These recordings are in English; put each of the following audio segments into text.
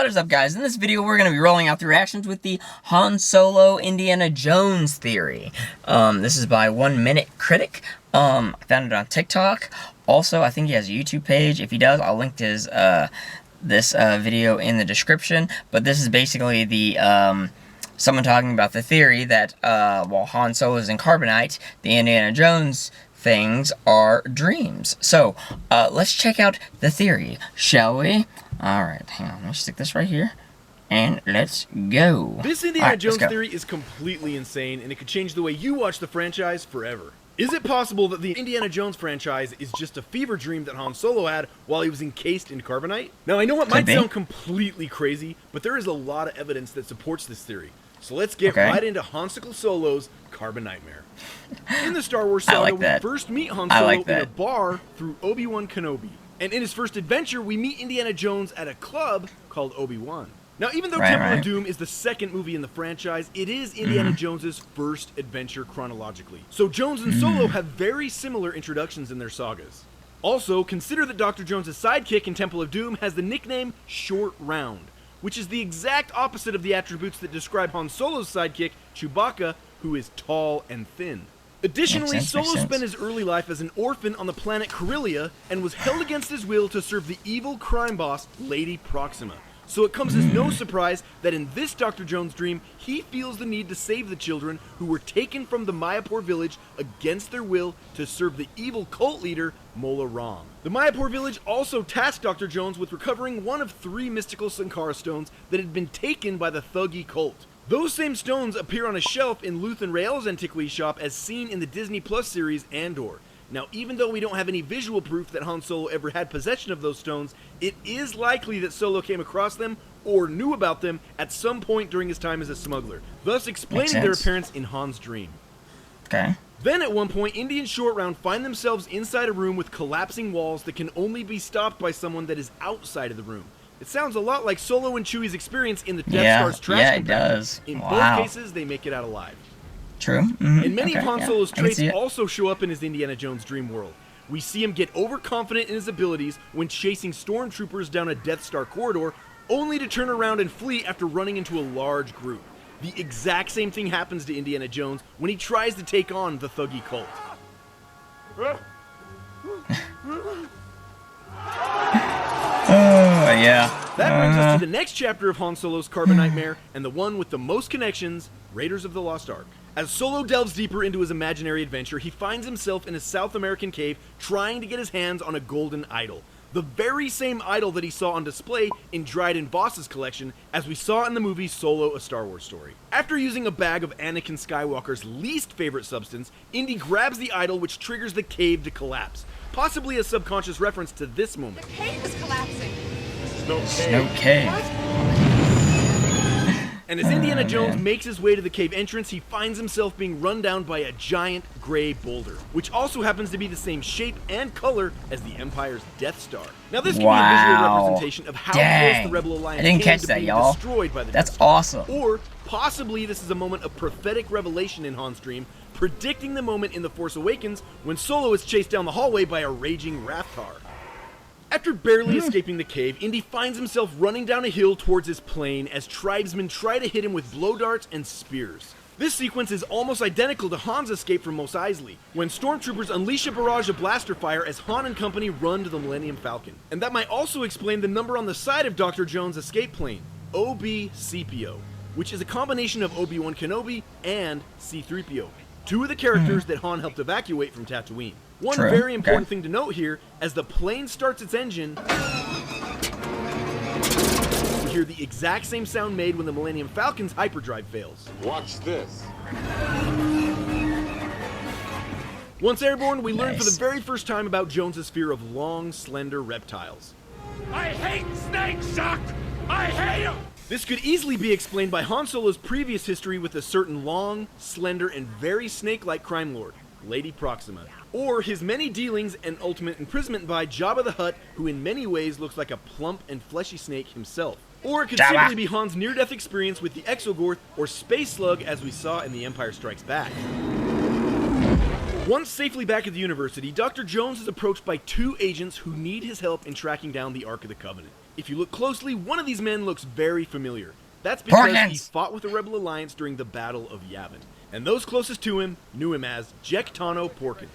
What is up, guys? In this video, we're going to be rolling out the reactions with the Han Solo Indiana Jones theory. This is by 1 Minute Critic. I found it on TikTok. Also, I think he has a YouTube page. If he does, I'll link to his, this video in the description. But this is basically the, someone talking about the theory that, while Han Solo is in carbonite, the Indiana Jones things are dreams. So, let's check out the theory, shall we? Alright, hang on, let me stick this right here, and let's go. This Indiana Jones theory is completely insane, and it could change the way you watch the franchise forever. Is it possible that the Indiana Jones franchise is just a fever dream that Han Solo had while he was encased in carbonite? Now, I know it might sound completely crazy, but there is a lot of evidence that supports this theory. So let's get right into Han Solo's Carbon Nightmare. In the Star Wars saga, we first meet Han Solo in a bar through Obi-Wan Kenobi. And in his first adventure, we meet Indiana Jones at a club called Obi-Wan. Now, even though Temple of Doom is the second movie in the franchise, it is Indiana Jones's first adventure chronologically. So Jones and Solo have very similar introductions in their sagas. Also, consider that Dr. Jones' sidekick in Temple of Doom has the nickname Short Round, which is the exact opposite of the attributes that describe Han Solo's sidekick, Chewbacca, who is tall and thin. Additionally, Solo spent his early life as an orphan on the planet Corellia and was held against his will to serve the evil crime boss, Lady Proxima. So it comes as no surprise that in this Dr. Jones dream, he feels the need to save the children who were taken from the Mayapur village against their will to serve the evil cult leader, Mola Ram. The Mayapur village also tasked Dr. Jones with recovering one of 3 mystical Sankara stones that had been taken by the Thuggee cult. Those same stones appear on a shelf in Luthen Rael's antiquity shop as seen in the Disney Plus series Andor. Now, even though we don't have any visual proof that Han Solo ever had possession of those stones, it is likely that Solo came across them or knew about them at some point during his time as a smuggler, thus explaining their appearance in Han's dream. Okay. Then at one point, Indy and Short Round find themselves inside a room with collapsing walls that can only be stopped by someone that is outside of the room. It sounds a lot like Solo and Chewie's experience in the Death Star's trash compactor. Yeah, it does. In both cases, they make it out alive. True. And many of Han Solo's traits also show up in his Indiana Jones dream world. We see him get overconfident in his abilities when chasing stormtroopers down a Death Star corridor, only to turn around and flee after running into a large group. The exact same thing happens to Indiana Jones when he tries to take on the Thuggee cult. That brings us to the next chapter of Han Solo's Carbon Nightmare, and the one with the most connections, Raiders of the Lost Ark. As Solo delves deeper into his imaginary adventure, he finds himself in a South American cave trying to get his hands on a golden idol. The very same idol that he saw on display in Dryden Voss's collection, as we saw in the movie Solo: A Star Wars Story. After using a bag of Anakin Skywalker's least favorite substance, Indy grabs the idol, which triggers the cave to collapse. Possibly a subconscious reference to this moment. The cave is collapsing. No cave. And as Indiana Jones makes his way to the cave entrance, he finds himself being run down by a giant gray boulder, which also happens to be the same shape and color as the Empire's Death Star. Now this can be a visual representation of how close the Rebel Alliance came to being destroyed by the Death Star. Awesome. Or possibly this is a moment of prophetic revelation in Han's dream, predicting the moment in The Force Awakens when Solo is chased down the hallway by a raging Rathtar. After barely escaping the cave, Indy finds himself running down a hill towards his plane as tribesmen try to hit him with blow darts and spears. This sequence is almost identical to Han's escape from Mos Eisley, when stormtroopers unleash a barrage of blaster fire as Han and company run to the Millennium Falcon. And that might also explain the number on the side of Dr. Jones' escape plane, OB-CPO, which is a combination of Obi-Wan Kenobi and C-3PO, 2 of the characters that Han helped evacuate from Tatooine. One very important thing to note here, as the plane starts its engine, we hear the exact same sound made when the Millennium Falcon's hyperdrive fails. Watch this. Once airborne, we learn for the very first time about Jones's fear of long, slender reptiles. I hate snakes, Chuck! I hate them! This could easily be explained by Han Solo's previous history with a certain long, slender, and very snake-like crime lord, Lady Proxima. Or his many dealings and ultimate imprisonment by Jabba the Hutt, who in many ways looks like a plump and fleshy snake himself. Or it could simply be Han's near-death experience with the Exogorth or Space Slug as we saw in The Empire Strikes Back. Once safely back at the university, Dr. Jones is approached by 2 agents who need his help in tracking down the Ark of the Covenant. If you look closely, one of these men looks very familiar. That's because he Porkins! fought with the Rebel Alliance during the Battle of Yavin. And those closest to him knew him as Jektano Porkins.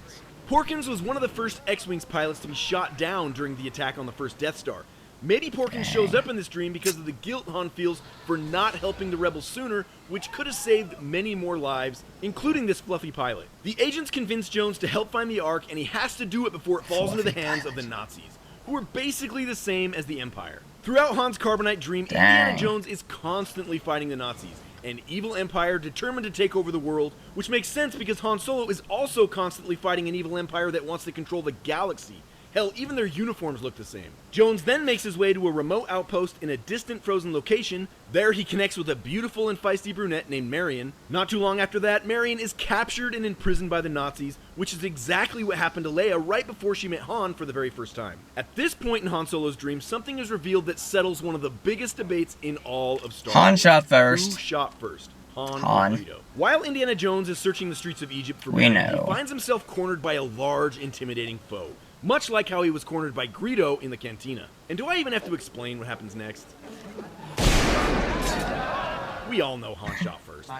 Porkins was one of the first X-Wings pilots to be shot down during the attack on the first Death Star. Maybe Porkins shows up in this dream because of the guilt Han feels for not helping the rebels sooner, which could have saved many more lives, including this fluffy pilot. The agents convince Jones to help find the Ark, and he has to do it before it falls into the hands of the Nazis, who are basically the same as the Empire. Throughout Han's Carbonite dream, Indiana Jones is constantly fighting the Nazis, an evil empire determined to take over the world, which makes sense because Han Solo is also constantly fighting an evil empire that wants to control the galaxy. Hell, even their uniforms look the same. Jones then makes his way to a remote outpost in a distant frozen location. There he connects with a beautiful and feisty brunette named Marion. Not too long after that, Marion is captured and imprisoned by the Nazis, which is exactly what happened to Leia right before she met Han for the very first time. At this point in Han Solo's dream, something is revealed that settles one of the biggest debates in all of Star Wars. Han shot first. Who shot first? Han or Greedo? While Indiana Jones is searching the streets of Egypt for Marion, he finds himself cornered by a large, intimidating foe. Much like how he was cornered by Greedo in the cantina. And do I even have to explain what happens next? We all know Han shot first.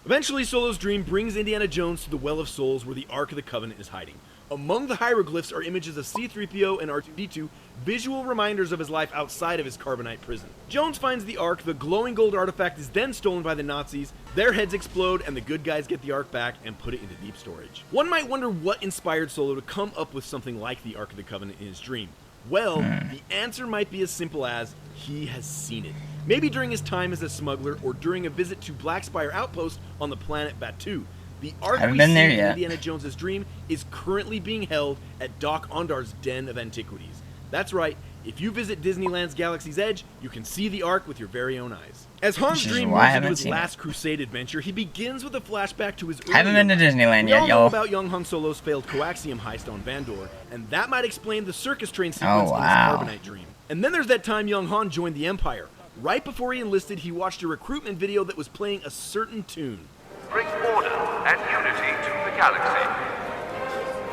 Eventually, Solo's dream brings Indiana Jones to the Well of Souls where the Ark of the Covenant is hiding. Among the hieroglyphs are images of C-3PO and R2-D2, visual reminders of his life outside of his Carbonite prison. Jones finds the Ark, the glowing gold artifact is then stolen by the Nazis, their heads explode, and the good guys get the Ark back and put it into deep storage. One might wonder what inspired Solo to come up with something like the Ark of the Covenant in his dream. Well, the answer might be as simple as he has seen it. Maybe during his time as a smuggler or during a visit to Black Spire Outpost on the planet Batuu. The Ark we see in Indiana Jones' dream is currently being held at Doc Ondar's Den of Antiquities. That's right, if you visit Disneyland's Galaxy's Edge, you can see the Ark with your very own eyes. As Han's dream moves into his last crusade adventure, he begins with a flashback to his earlier Haven't been to Disneyland yet, y'all. We all know about young Han Solo's failed coaxium heist on Vandor, and that might explain the circus train sequence in his Carbonite dream. And then there's that time young Han joined the Empire. Right before he enlisted, he watched a recruitment video that was playing a certain tune. Bring order and unity to the galaxy.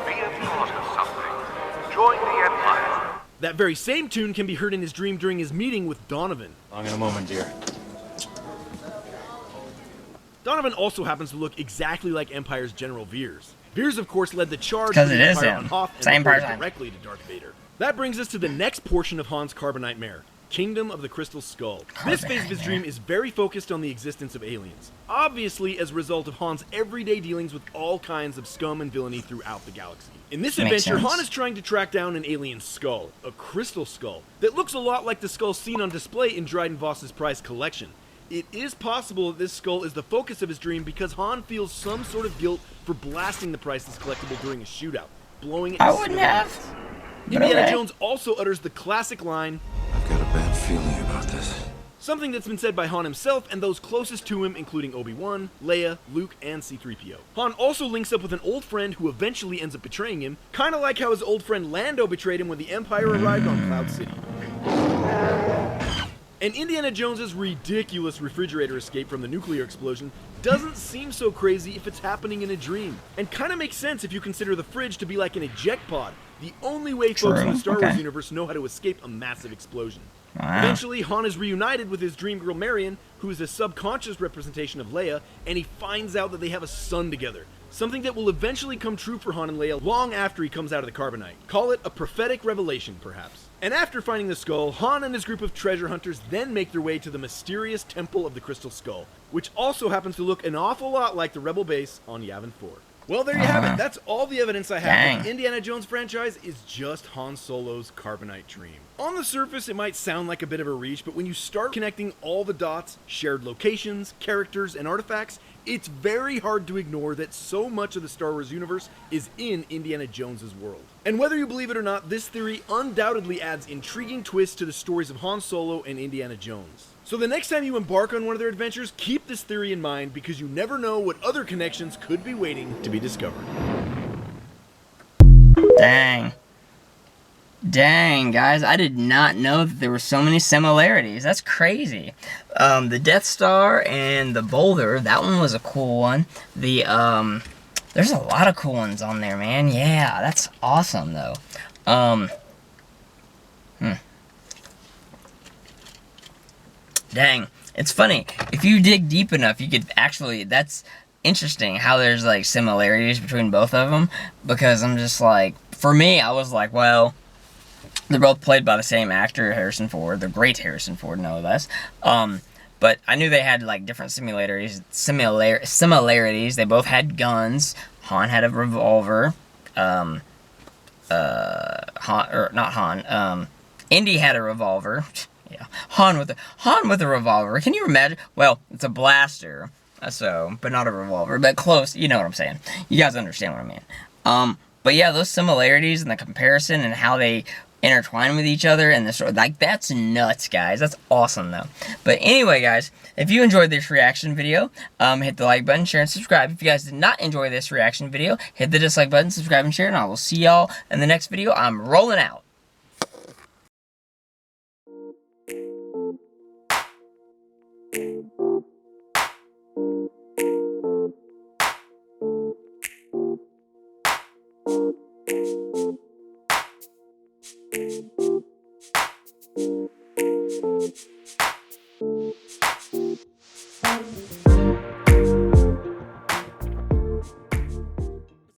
Be a part of something. Join the Empire. That very same tune can be heard in his dream during his meeting with Donovan. In a moment, dear. Donovan also happens to look exactly like Empire's General Veers. Veers, of course, led the charge because of it the is Empire him. on Hoth and Same reported person. directly to Darth Vader. That brings us to the next portion of Han's Carbonite Mare. Kingdom of the Crystal Skull. This phase of his dream is very focused on the existence of aliens. Obviously as a result of Han's everyday dealings with all kinds of scum and villainy throughout the galaxy. In this adventure, Han is trying to track down an alien skull, a crystal skull, that looks a lot like the skull seen on display in Dryden Voss's prize collection. It is possible that this skull is the focus of his dream because Han feels some sort of guilt for blasting the priceless collectible during a shootout, blowing it. I wouldn't have. Indiana Jones also utters the classic line, I've got a bad feeling about this. Something that's been said by Han himself and those closest to him, including Obi-Wan, Leia, Luke, and C-3PO. Han also links up with an old friend who eventually ends up betraying him, kind of like how his old friend Lando betrayed him when the Empire arrived on Cloud City. And Indiana Jones's ridiculous refrigerator escape from the nuclear explosion doesn't seem so crazy if it's happening in a dream, and kind of makes sense if you consider the fridge to be like an eject pod, the only way folks in the Star Wars universe know how to escape a massive explosion. Eventually, Han is reunited with his dream girl Marion, who is a subconscious representation of Leia, and he finds out that they have a son together. Something that will eventually come true for Han and Leia long after he comes out of the Carbonite. Call it a prophetic revelation, perhaps. And after finding the skull, Han and his group of treasure hunters then make their way to the mysterious Temple of the Crystal Skull, which also happens to look an awful lot like the Rebel base on Yavin 4. Well, there you have it. That's all the evidence I have that the Indiana Jones franchise is just Han Solo's Carbonite dream. On the surface, it might sound like a bit of a reach, but when you start connecting all the dots, shared locations, characters, and artifacts, it's very hard to ignore that so much of the Star Wars universe is in Indiana Jones's world. And whether you believe it or not, this theory undoubtedly adds intriguing twists to the stories of Han Solo and Indiana Jones. So the next time you embark on one of their adventures, keep this theory in mind because you never know what other connections could be waiting to be discovered. Dang. Dang, guys, I did not know that there were so many similarities. That's crazy. The Death Star and the Boulder, that one was a cool one. There's a lot of cool ones on there, man. Yeah, that's awesome, though. Dang, it's funny. If you dig deep enough, you could actually, that's interesting how there's like similarities between both of them, because I'm just like, for me, I was like, well, they're both played by the same actor, Harrison Ford, the great Harrison Ford, no less. But I knew they had like different similarities. They both had guns. Han had a revolver. Han, or not Han. Indy had a revolver. Yeah, Han with a revolver. Can you imagine? Well, it's a blaster, so, but not a revolver, but close. You know what I'm saying? You guys understand what I mean? But yeah, those similarities and the comparison and how they intertwine with each other and this, like, that's nuts, guys. That's awesome, though. But anyway, guys, if you enjoyed this reaction video, hit the like button, share, and subscribe. If you guys did not enjoy this reaction video, hit the dislike button, subscribe, and share, and I will see y'all in the next video. I'm rolling out. Thank you.